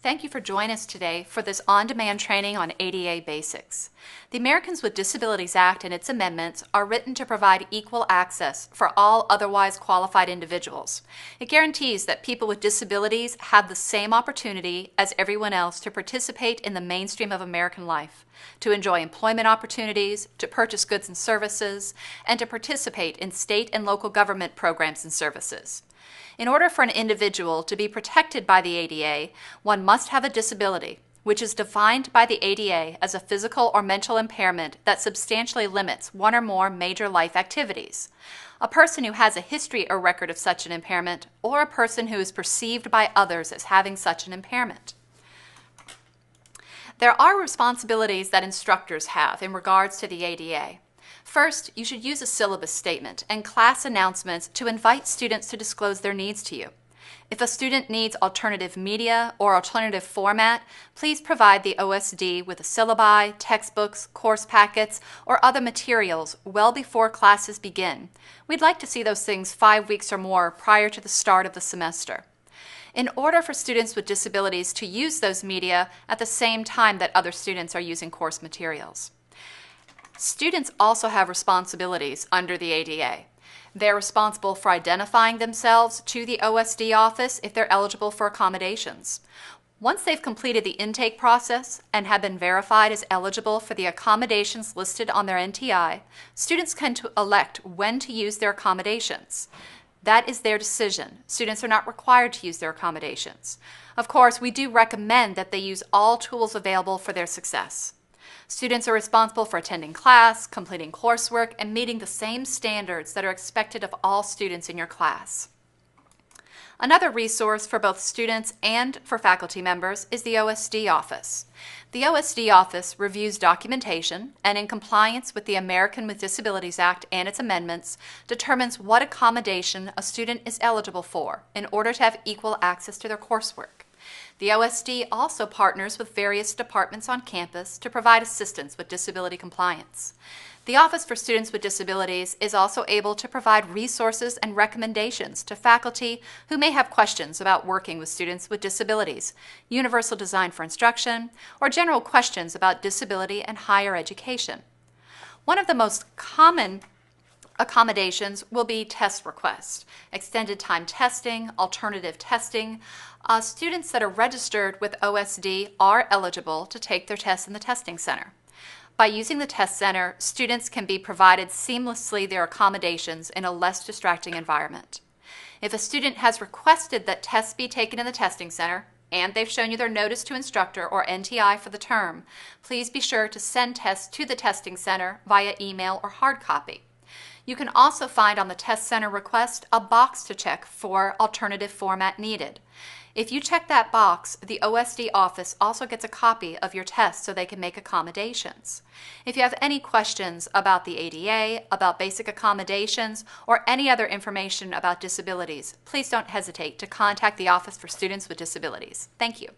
thank you for joining us today for this on-demand training on ADA basics. The Americans with Disabilities Act and its amendments are written to provide equal access for all otherwise qualified individuals. It guarantees that people with disabilities have the same opportunity as everyone else to participate in the mainstream of American life, to enjoy employment opportunities, to purchase goods and services, and to participate in state and local government programs and services. In order for an individual to be protected by the ADA, one must have a disability, which is defined by the ADA as a physical or mental impairment that substantially limits one or more major life activities. A person who has a history or record of such an impairment, or a person who is perceived by others as having such an impairment. There are responsibilities that instructors have in regards to the ADA. First, you should use a syllabus statement and class announcements to invite students to disclose their needs to you. If a student needs alternative media or alternative format, please provide the OSD with a syllabi, textbooks, course packets, or other materials well before classes begin. We'd like to see those things 5 weeks or more prior to the start of the semester. In order for students with disabilities to use those media at the same time that other students are using course materials. Students also have responsibilities under the ADA. They're responsible for identifying themselves to the OSD office if they're eligible for accommodations. Once they've completed the intake process and have been verified as eligible for the accommodations listed on their NTI, students can elect when to use their accommodations. That is their decision. Students are not required to use their accommodations. Of course, we do recommend that they use all tools available for their success. Students are responsible for attending class, completing coursework, and meeting the same standards that are expected of all students in your class. Another resource for both students and for faculty members is the OSD office. The OSD office reviews documentation and, in compliance with the American with Disabilities Act and its amendments, determines what accommodation a student is eligible for in order to have equal access to their coursework. The OSD also partners with various departments on campus to provide assistance with disability compliance. The Office for Students with Disabilities is also able to provide resources and recommendations to faculty who may have questions about working with students with disabilities, universal design for instruction, or general questions about disability and higher education. One of the most common accommodations will be test requests, extended time testing, alternative testing. Students that are registered with OSD are eligible to take their tests in the testing center. By using the test center, students can be provided seamlessly their accommodations in a less distracting environment. If a student has requested that tests be taken in the testing center, and they've shown you their notice to instructor or NTI for the term, please be sure to send tests to the testing center via email or hard copy. You can also find on the test center request a box to check for alternative format needed. If you check that box, the OSD office also gets a copy of your test so they can make accommodations. If you have any questions about the ADA, about basic accommodations, or any other information about disabilities, please don't hesitate to contact the Office for Students with Disabilities. Thank you.